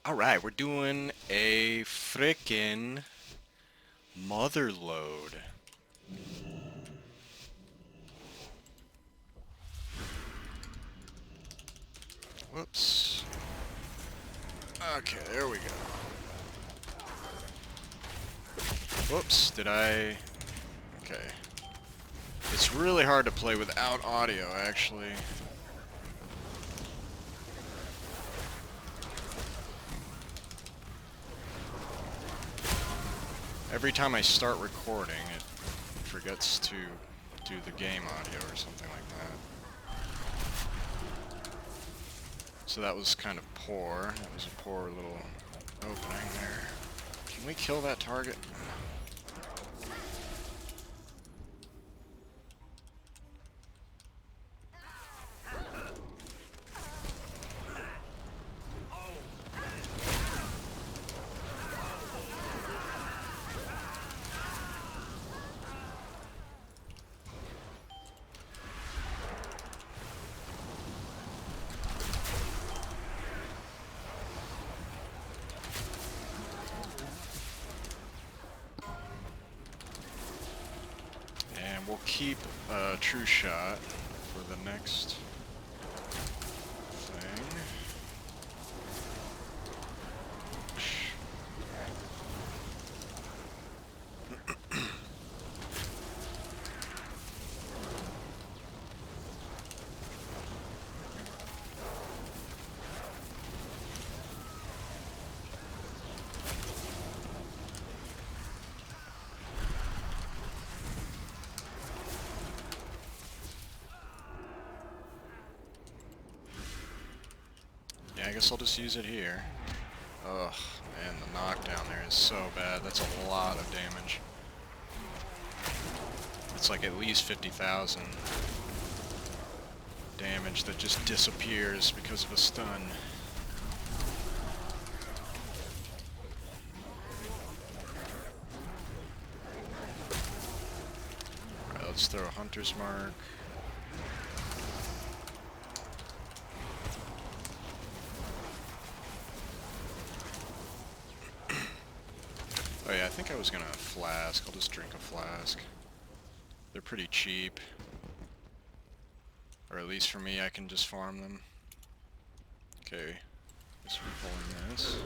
Alright, we're doing a frickin' Motherlode. Whoops. Okay, there we go. Whoops, did I... Okay. It's really hard to play without audio, actually. Every time I start recording, it forgets to do the game audio or something like that. So that was kind of poor. That was a poor little opening there. Can we kill that target? And we'll keep a true shot for the next thing. Yeah, I guess I'll just use it here. Ugh, man, the knockdown there is so bad. That's a lot of damage. It's like at least 50,000 damage that just disappears because of a stun. Alright, let's throw a Hunter's Mark. Oh yeah, I think I was gonna flask. I'll just drink a flask. They're pretty cheap. Or at least for me, I can just farm them. Okay, guess we're pulling this.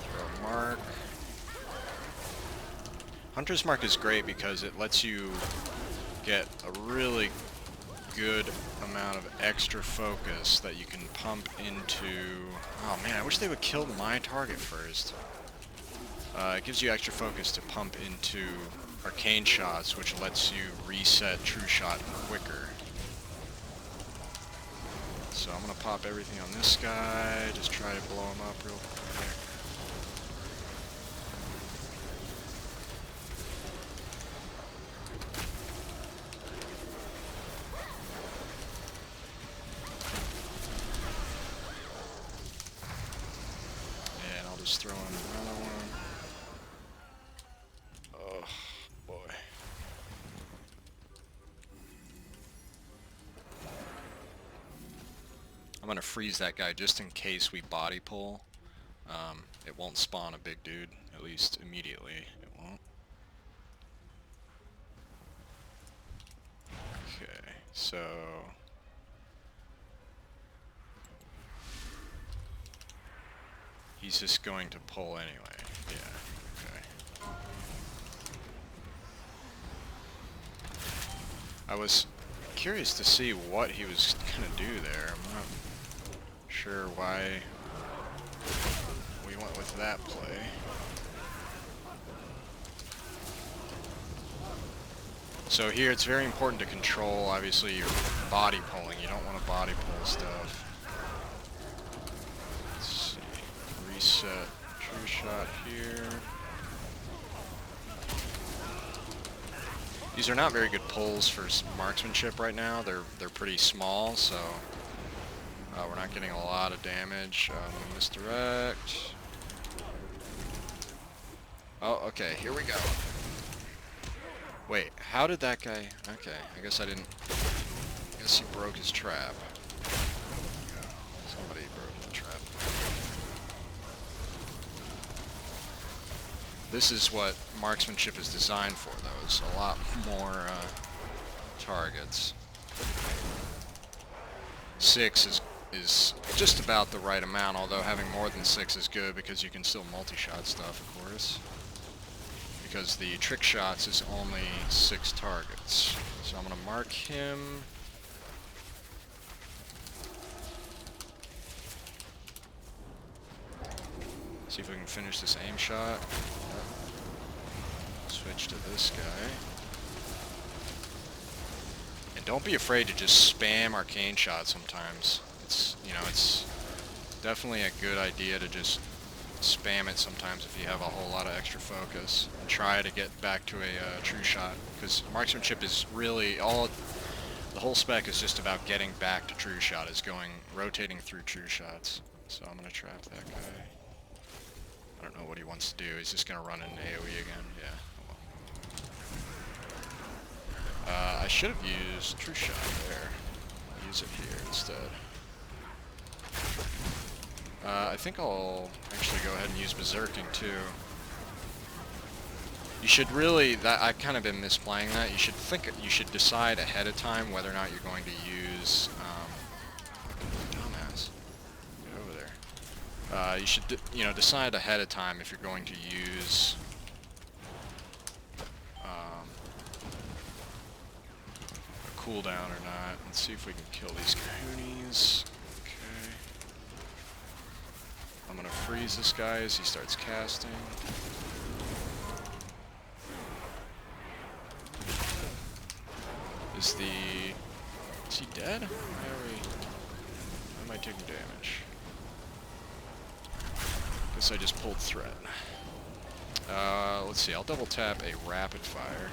Throw a mark. Hunter's Mark is great because it lets you get a really good amount of extra focus that you can pump into... Oh man, I wish they would kill my target first. It gives you extra focus to pump into arcane shots, which lets you reset true shot quicker. So I'm gonna pop everything on this guy, just try to blow him up real quick. And I'll just throw in another one. Oh boy. I'm gonna freeze that guy just in case we body pull. It won't spawn a big dude, at least immediately. It won't. Okay, so... He's just going to pull anyway. Yeah, okay. I was curious to see what he was gonna do there. I'm not sure why we went with that play. So here it's very important to control, obviously, your body pulling. You don't want to body pull stuff. Let's see. Reset true shot here. These are not very good pulls for marksmanship right now. They're pretty small, so we're not getting a lot of damage. Misdirect. Oh, okay, here we go. Wait, how did that guy... Okay, I guess I didn't... I guess he broke his trap. Somebody broke the trap. This is what Marksmanship is designed for, though. It's a lot more targets. 6 is just about the right amount, although having more than 6 is good because you can still multi-shot stuff, of course. Because the trick shots is only 6 targets. So I'm going to mark him. See if we can finish this aim shot. Switch to this guy. And don't be afraid to just spam arcane shots sometimes. It's, you know, it's definitely a good idea to just spam it sometimes if you have a whole lot of extra focus. And try to get back to a true shot. Because Marksmanship is really all... The whole spec is just about getting back to true shot, is rotating through true shots. So I'm going to trap that guy. I don't know what he wants to do. He's just going to run an AoE again. Yeah. I should have used True Shot there. I'll use it here instead. I think I'll actually go ahead and use Berserking too. You should really, I've kind of been misplaying that. You should decide ahead of time whether or not you're going to use, dumbass. Get over there. You should, decide ahead of time if you're going to use cooldown or not. Let's see if we can kill these Kahoonies. Okay. I'm gonna freeze this guy as he starts casting. Is he dead? Why am I taking damage? Guess I just pulled threat. Let's see, I'll double tap a rapid fire here.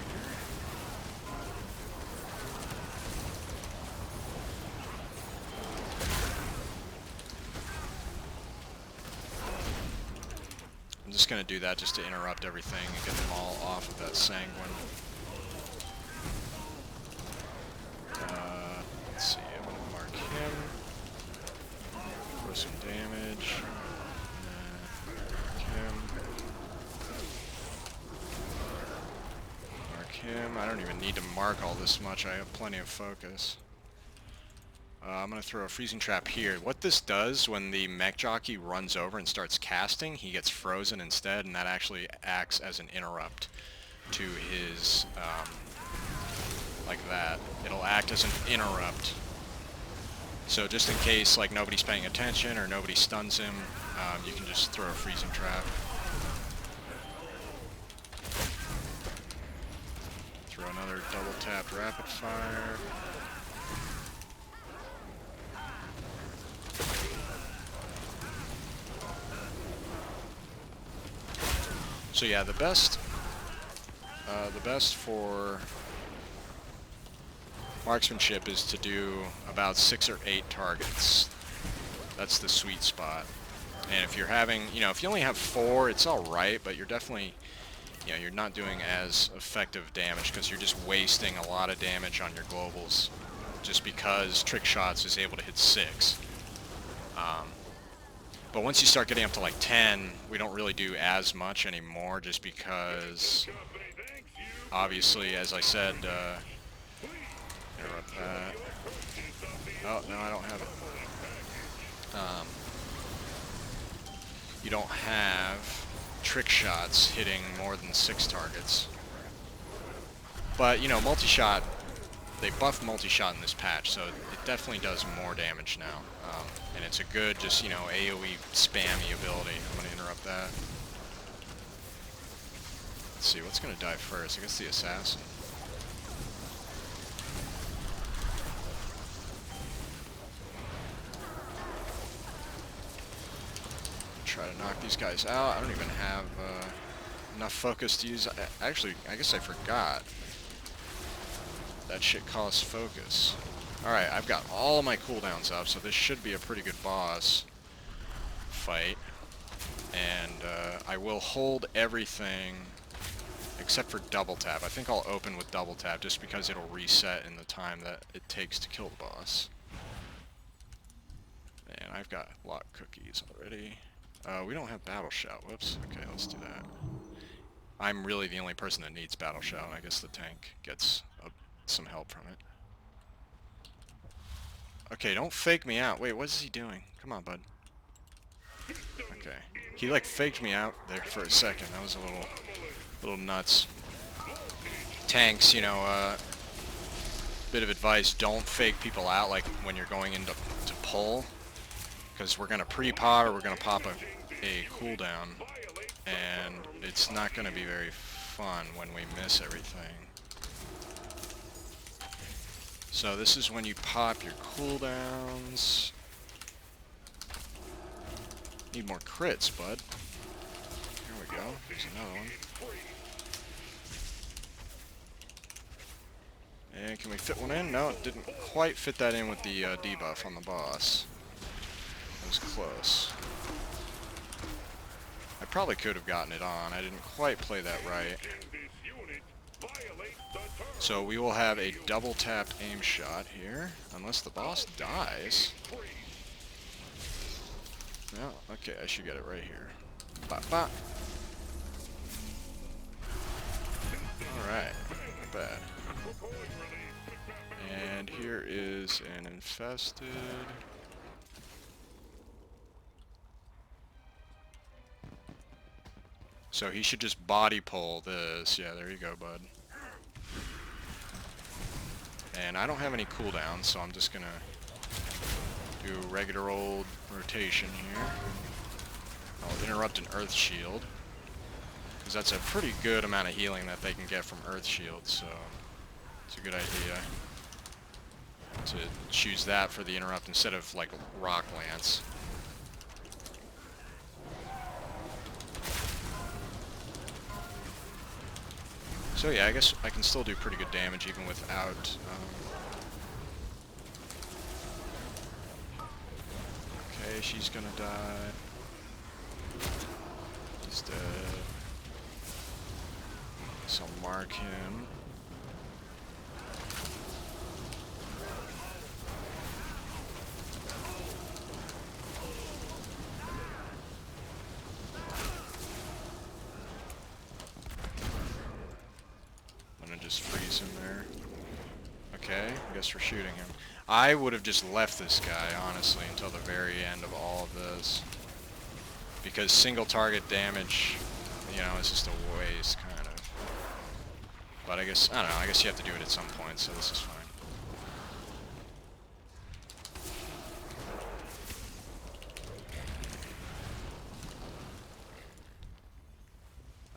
I'm just going to do that just to interrupt everything and get them all off of that Sanguine. Let's see, I'm going to mark him. Throw some damage. Mark him. Mark him. I don't even need to mark all this much. I have plenty of focus. I'm going to throw a freezing trap here. What this does when the mech jockey runs over and starts casting, he gets frozen instead, and that actually acts as an interrupt to his, like that. It'll act as an interrupt. So just in case, like, nobody's paying attention or nobody stuns him, you can just throw a freezing trap. Throw another double tapped rapid fire. So yeah, the best for Marksmanship is to do about 6 or 8 targets. That's the sweet spot. And if you're having, if you only have 4, it's alright, but you're definitely, you're not doing as effective damage because you're just wasting a lot of damage on your globals just because Trick Shots is able to hit 6. But once you start getting up to like 10, we don't really do as much anymore just because, obviously, as I said, interrupt that. Oh, no, I don't have it. You don't have Trick Shots hitting more than 6 targets. But, multi-shot, they buffed multi-shot in this patch, so it definitely does more damage now. And it's a good, just, AoE spammy ability. I'm going to interrupt that. Let's see, what's going to die first? I guess the Assassin. Try to knock these guys out. I don't even have enough focus to use. Actually, I guess I forgot. That shit costs focus. Alright, I've got all of my cooldowns up, so this should be a pretty good boss fight. And I will hold everything except for double tap. I think I'll open with double tap just because it'll reset in the time that it takes to kill the boss. And I've got lock cookies already. We don't have battle shout. Whoops. Okay, let's do that. I'm really the only person that needs battle shout. I guess the tank gets some help from it. Okay, don't fake me out. Wait, what is he doing? Come on, bud. Okay. He like faked me out there for a second. That was a little nuts. Tanks, you know, bit of advice, don't fake people out like when you're going into pull. Because we're going to pre-pot or we're going to pop a cooldown. And it's not going to be very fun when we miss everything. So this is when you pop your cooldowns. Need more crits, bud. Here we go. There's another one. And can we fit one in? No, it didn't quite fit that in with the debuff on the boss. It was close. I probably could have gotten it on. I didn't quite play that right. So we will have a double tapped aim shot here, unless the boss dies. No, okay, I should get it right here. Bop, bop. Alright, not bad. And here is an infested. So he should just body pull this. Yeah, there you go, bud. And I don't have any cooldowns, so I'm just gonna do a regular old rotation here. I'll interrupt an Earth Shield, because that's a pretty good amount of healing that they can get from Earth Shield, so it's a good idea to choose that for the interrupt instead of, like, Rock Lance. So yeah, I guess I can still do pretty good damage even without... Okay, she's gonna die. He's dead. So I'll mark him. Just freeze him there. Okay, I guess we're shooting him. I would have just left this guy, honestly, until the very end of all of this. Because single target damage, you know, is just a waste, kind of. But I guess, I don't know, I guess you have to do it at some point, so this is fine.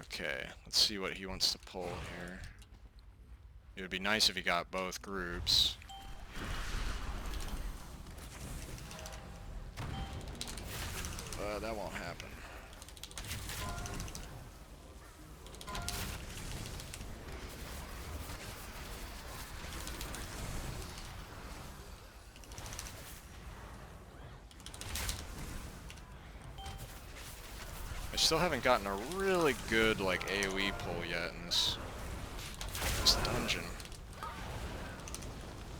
Okay, let's see what he wants to pull here. It would be nice if he got both groups. That won't happen. I still haven't gotten a really good, like, AoE pull yet in this dungeon.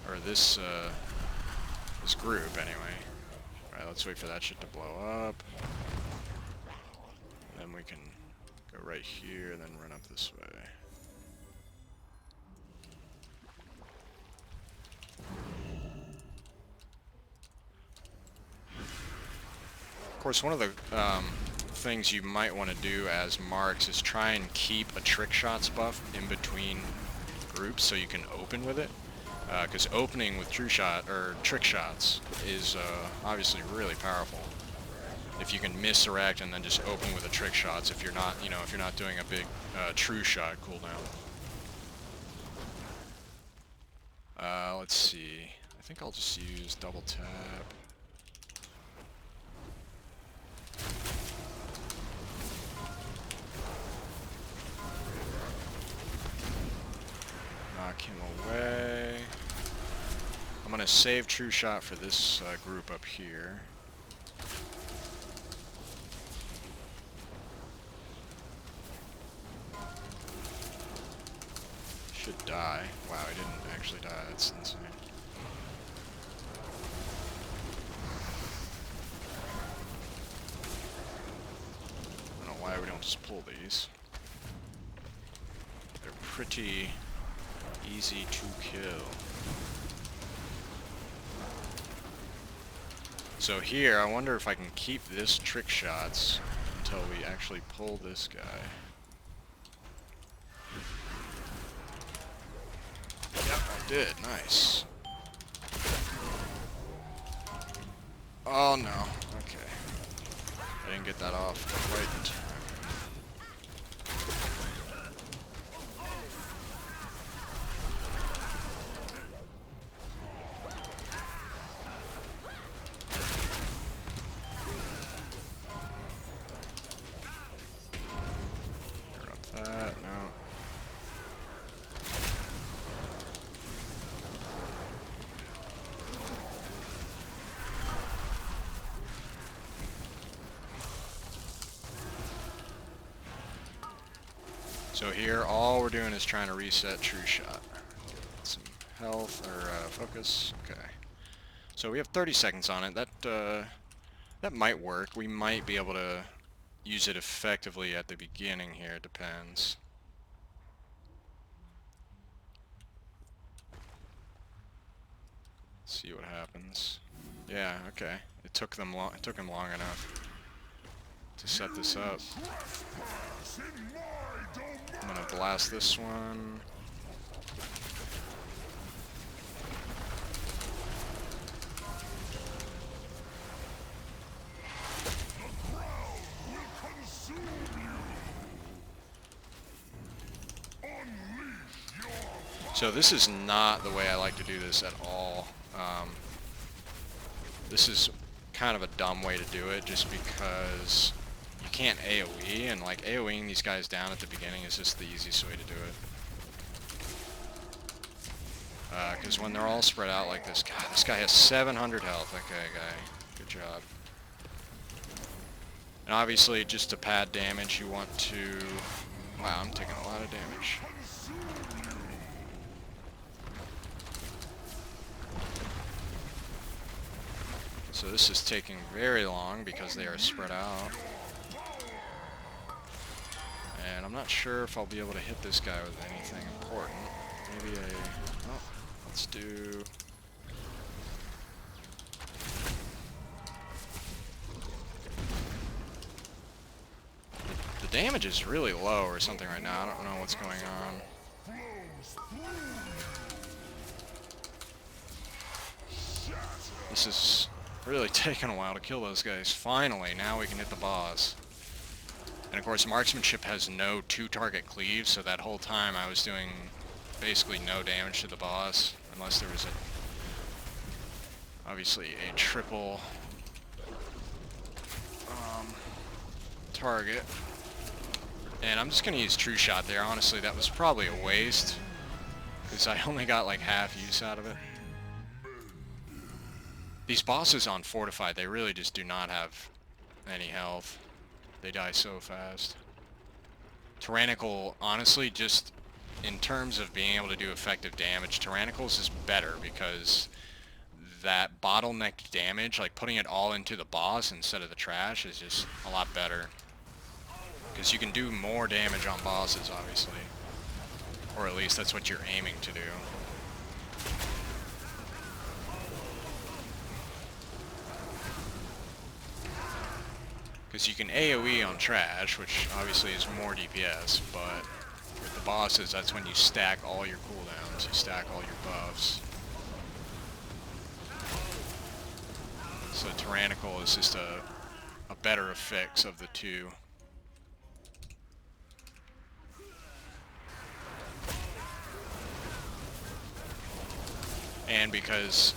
Or this group, anyway. Alright, let's wait for that shit to blow up. And then we can go right here and then run up this way. Of course, one of the things you might want to do as Marks is try and keep a trick shots buff in between groups so you can open with it. Because opening with true shot or trick shots is obviously really powerful. If you can misdirect and then just open with the trick shots, if you're not, you know, if you're not doing a big true shot cooldown. Let's see. I think I'll just use double tap. Knock him away. I'm gonna save true shot for this group up here. Should die. Wow, he didn't actually die. That's insane. I don't know why we don't just pull these. They're pretty easy to kill. So here, I wonder if I can keep this trick shots until we actually pull this guy. Yep, I did. Nice. Oh no. Okay. I didn't get that off quite in time. So here, all we're doing is trying to reset True Shot. Get some health, or focus. Okay. So we have 30 seconds on it. That might work. We might be able to use it effectively at the beginning here. It depends. Let's see what happens. Yeah, okay. It took him long enough to set this up. I'm gonna blast this one. So this is not the way I like to do this at all. This is kind of a dumb way to do it, just because you can't AoE, and like AoEing these guys down at the beginning is just the easiest way to do it. Because when they're all spread out like this, God, this guy has 700 health. Okay, guy, good job. And obviously, just to pad damage, you want to... Wow, I'm taking a lot of damage. So this is taking very long because they are spread out. And I'm not sure if I'll be able to hit this guy with anything important. Maybe a... Oh, let's do... The damage is really low or something right now. I don't know what's going on. This is really taking a while to kill those guys. Finally, now we can hit the boss. And of course, Marksmanship has no two-target cleave, so that whole time I was doing basically no damage to the boss, unless there was obviously a triple target. And I'm just going to use True Shot there. Honestly, that was probably a waste, because I only got like half use out of it. These bosses on Fortified, they really just do not have any health. They die so fast. Tyrannical, honestly, just in terms of being able to do effective damage, Tyrannicals is better because that bottleneck damage, like putting it all into the boss instead of the trash, is just a lot better. Because you can do more damage on bosses, obviously. Or at least that's what you're aiming to do. Because you can AoE on trash, which obviously is more DPS, but with the bosses, that's when you stack all your cooldowns, you stack all your buffs. So Tyrannical is just a better fix of the two. And because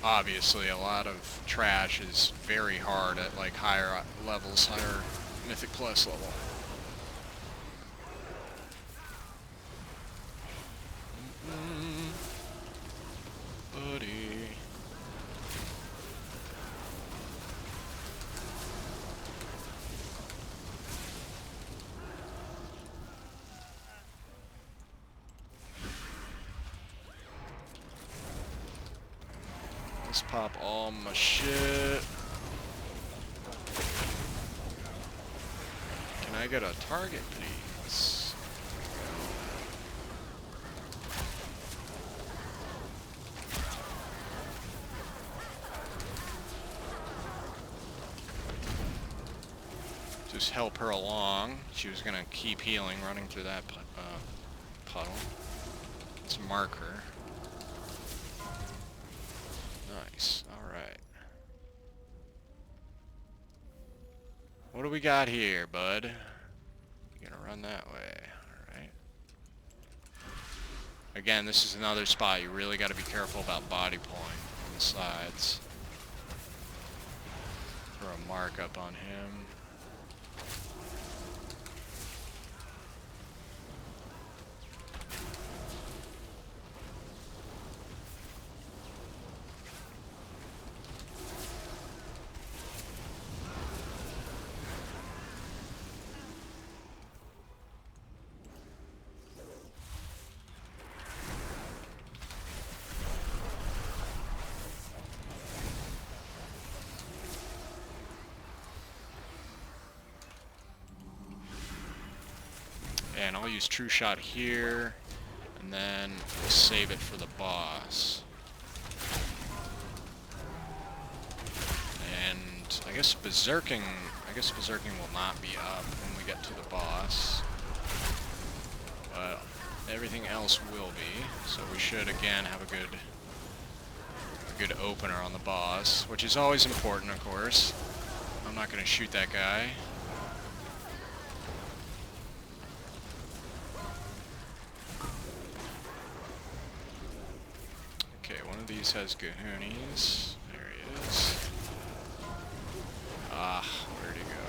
obviously a lot of trash is very hard at like higher levels, higher Mythic Plus level. Buddy. Let's pop all my shit. Can I get a target, please? Just help her along. She was gonna keep healing, running through that puddle. Let's mark her. Nice. Alright. What do we got here, bud? You're gonna run that way. Alright. Again, this is another spot you really gotta be careful about body pulling on the sides. Throw a mark up on him. And I'll use True Shot here, and then we'll save it for the boss. And I guess Berserking will not be up when we get to the boss. But everything else will be, so we should again have a good opener on the boss, which is always important, of course. I'm not gonna shoot that guy. These has Gahoonies. There he is. Ah, where'd he go?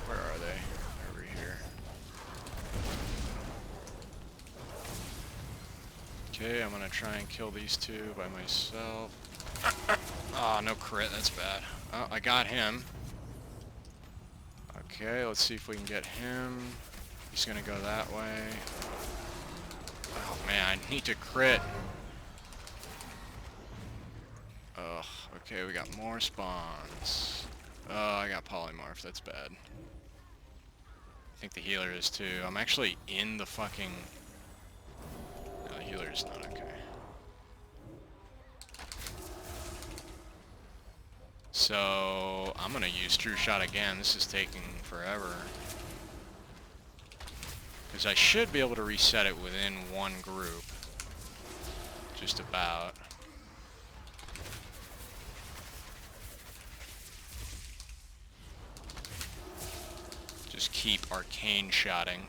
Where are they? Over here. Okay, I'm gonna try and kill these two by myself. Ah, no crit, that's bad. Oh, I got him. Okay, let's see if we can get him. He's gonna go that way. Oh man, I need to crit. Ugh, okay, we got more spawns. Oh, I got polymorph, that's bad. I think the healer is too. I'm actually in the fucking... No, the healer is not okay. So, I'm gonna use True Shot again. This is taking forever. Because I should be able to reset it within one group. Just about. Just keep arcane shotting.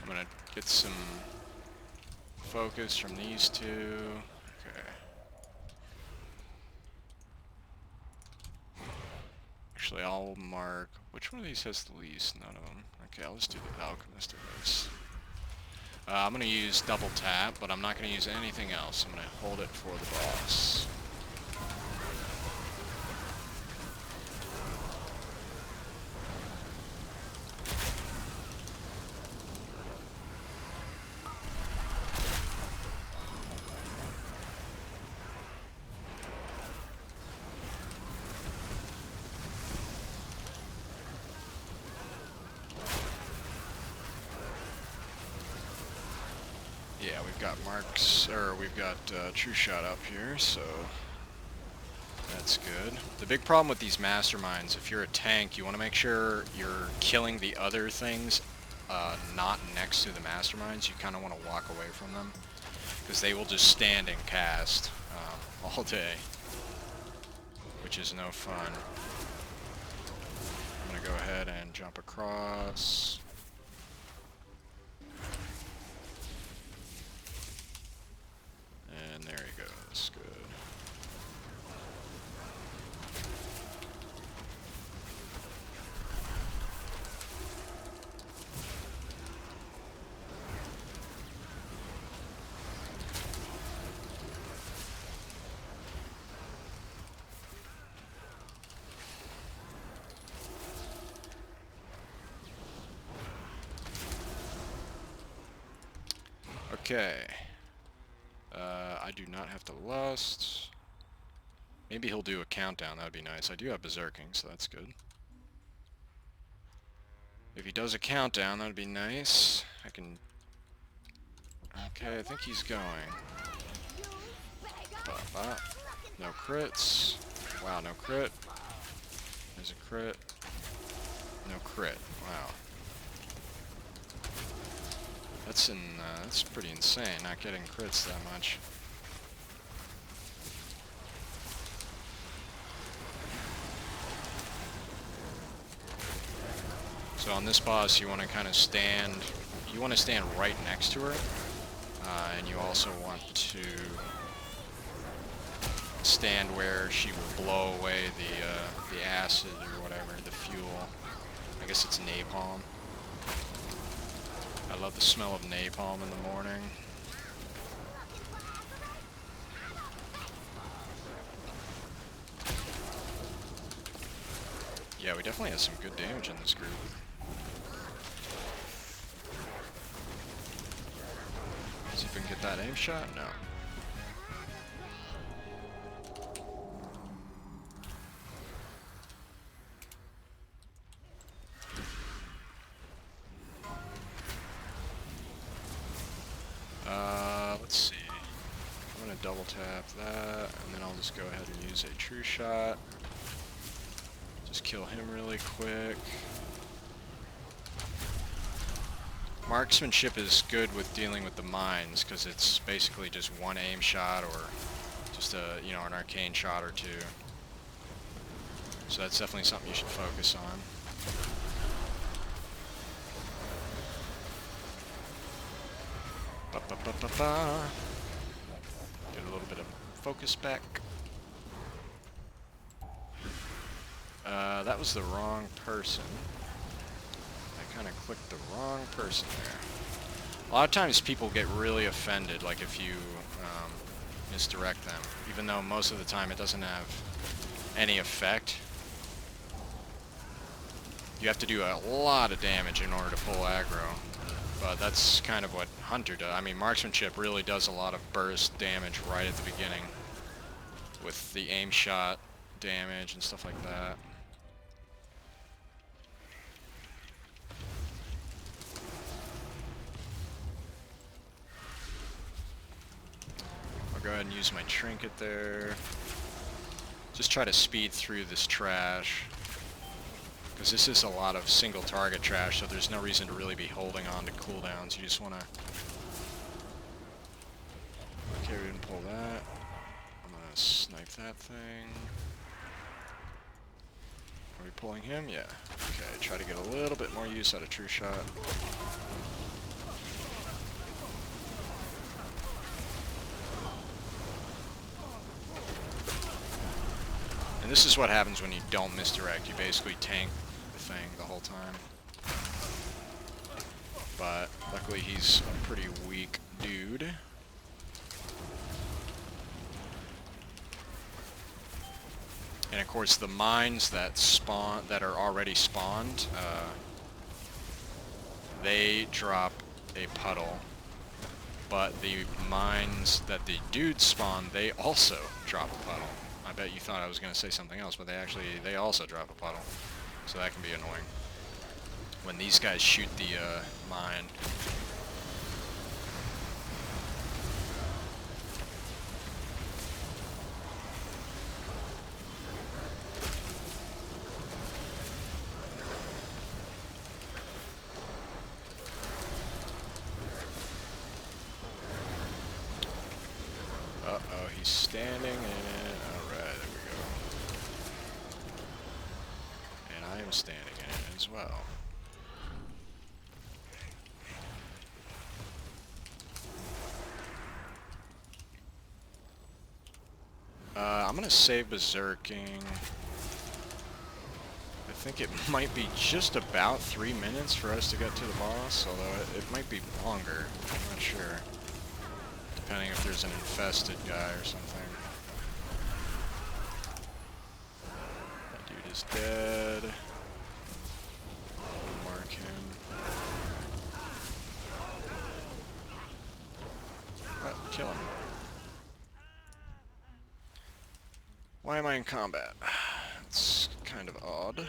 I'm gonna get some focus from these two. Okay. Actually, I'll mark... Which one of these has the least? None of them. Okay, I'll just do the Alchemist of this. I'm going to use double tap, but I'm not going to use anything else. I'm going to hold it for the boss. Yeah, we've got we've got True Shot up here, so that's good. The big problem with these masterminds, if you're a tank, you want to make sure you're killing the other things not next to the masterminds. You kind of want to walk away from them, because they will just stand and cast all day, which is no fun. I'm going to go ahead and jump across. And there he goes. Good. Okay. I do not have to lust. Maybe he'll do a countdown, that would be nice. I do have berserking, so that's good. If he does a countdown, that would be nice. I can... Okay, I think he's going. No crits. Wow, no crit. There's a crit. No crit. Wow. That's pretty insane, not getting crits that much. So on this boss, you want to kind of stand. You want to stand right next to her, and you also want to stand where she will blow away the acid or whatever, the fuel. I guess it's napalm. I love the smell of napalm in the morning. Yeah, we definitely have some good damage in this group. See if we can get that aim shot? No. Let's see. I'm gonna double tap that, and then I'll just go ahead and use a true shot. Just kill him really quick. Marksmanship is good with dealing with the mines, because it's basically just one aim shot, or just a, you know, an arcane shot or two. So that's definitely something you should focus on. Get a little bit of focus back. That was the wrong person. I kind of clicked the wrong person there. A lot of times people get really offended, like if you misdirect them, even though most of the time it doesn't have any effect. You have to do a lot of damage in order to pull aggro. But that's kind of what Hunter does. I mean, Marksmanship really does a lot of burst damage right at the beginning, with the aim shot damage and stuff like that. I'll go ahead and use my trinket there. Just try to speed through this trash, because this is a lot of single target trash, so there's no reason to really be holding on to cooldowns. You just want to... Okay, we didn't pull that. I'm going to snipe that thing. Are we pulling him? Yeah. Okay, try to get a little bit more use out of True Shot. And this is what happens when you don't misdirect. You basically tank the thing the whole time. But luckily he's a pretty weak dude. And of course the mines that spawn, that are already spawned, they drop a puddle. But the mines that the dudes spawn, they also drop a puddle. I bet you thought I was going to say something else, but they also drop a puddle. So that can be annoying when these guys shoot the mine. Uh-oh, he's standing in it. Alright, there we go. And I am standing in it as well. I'm gonna save berserking. I think it might be just about 3 minutes for us to get to the boss, although it might be longer. I'm not sure. Depending if there's an infested guy or something. That dude is dead. Mark him. Why am I in combat? It's kind of odd.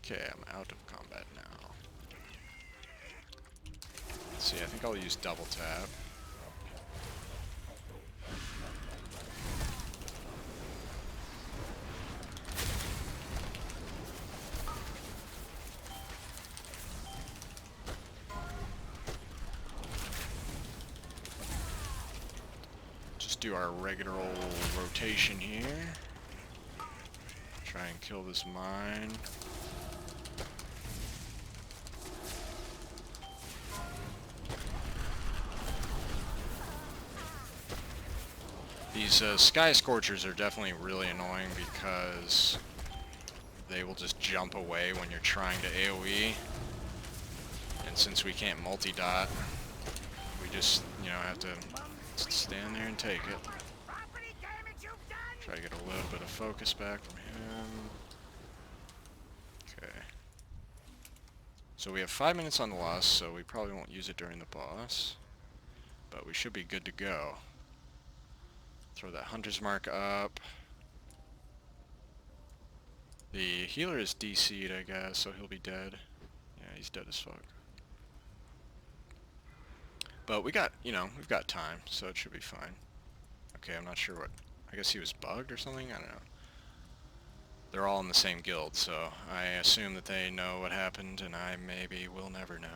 Okay, I'm out of combat now. Let's see, I think I'll use double tap. Just do our regular old rotation here. Try and kill this mine. These Sky Scorchers are definitely really annoying because they will just jump away when you're trying to AoE. And since we can't multi-dot, we just, you know, have to stand there and take it. Try to get a little bit of focus back from him. Okay. So we have 5 minutes on the lust, so we probably won't use it during the boss. But we should be good to go. Throw that Hunter's Mark up. The healer is DC'd, I guess, so he'll be dead. Yeah, he's dead as fuck. But we got, you know, we've got time, so it should be fine. Okay, I'm not sure what... I guess he was bugged or something? I don't know. They're all in the same guild, so I assume that they know what happened, and I maybe will never know.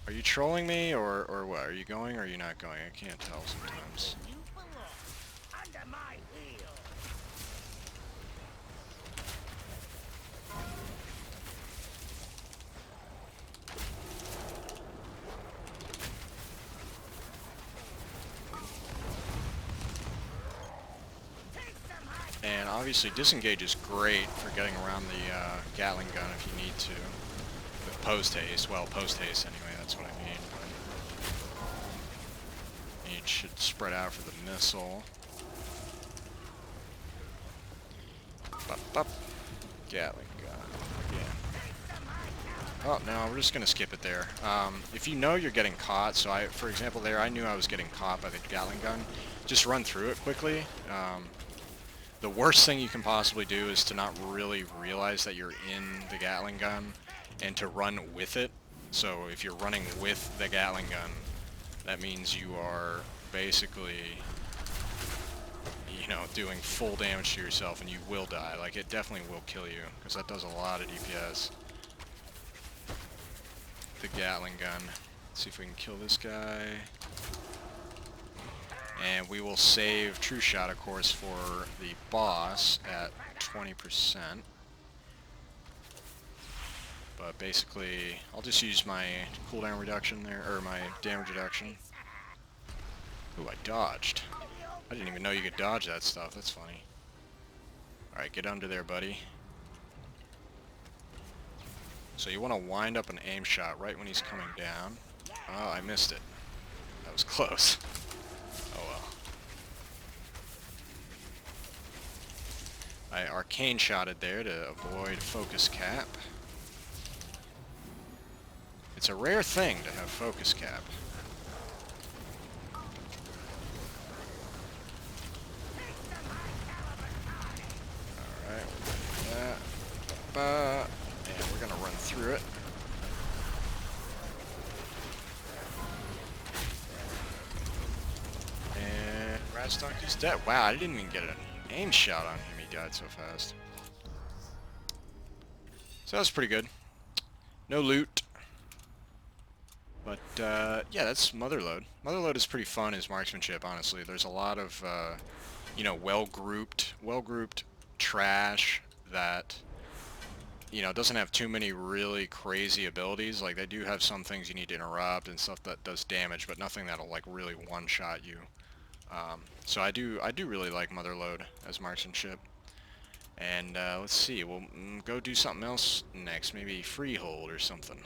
Are you trolling me, or what? Are you going, or are you not going? I can't tell sometimes. And obviously disengage is great for getting around the Gatling gun if you need to. With post haste, well, post haste anyway, that's what I mean. And it should spread out for the missile. Bop, bop. Gatling gun again. Oh no, we're just gonna skip it there. If you know you're getting caught, so for example there, I knew I was getting caught by the Gatling gun. Just run through it quickly. The worst thing you can possibly do is to not really realize that you're in the Gatling gun and to run with it. So if you're running with the Gatling gun, that means you are basically, you know, doing full damage to yourself and you will die. Like, it definitely will kill you because that does a lot of DPS. The Gatling gun. Let's see if we can kill this guy. And we will save True Shot, of course, for the boss at 20%. But basically, I'll just use my cooldown reduction there, or my damage reduction. Ooh, I dodged. I didn't even know you could dodge that stuff. That's funny. Alright, get under there, buddy. So you want to wind up an aim shot right when he's coming down. Oh, I missed it. That was close. Oh well. I arcane shotted there to avoid focus cap. It's a rare thing to have focus cap. Alright, we'll do that. And we're gonna run through it. And Radstock is dead. Wow, I didn't even get an aim shot on him. He died so fast. So that was pretty good. No loot. But, yeah, that's Motherlode. Motherlode is pretty fun as marksmanship, honestly. There's a lot of, you know, well-grouped trash that, you know, doesn't have too many really crazy abilities. Like, they do have some things you need to interrupt and stuff that does damage, but nothing that'll, like, really one-shot you. So I do really like Motherlode as marksmanship. And, let's see, we'll go do something else next. Maybe Freehold or something.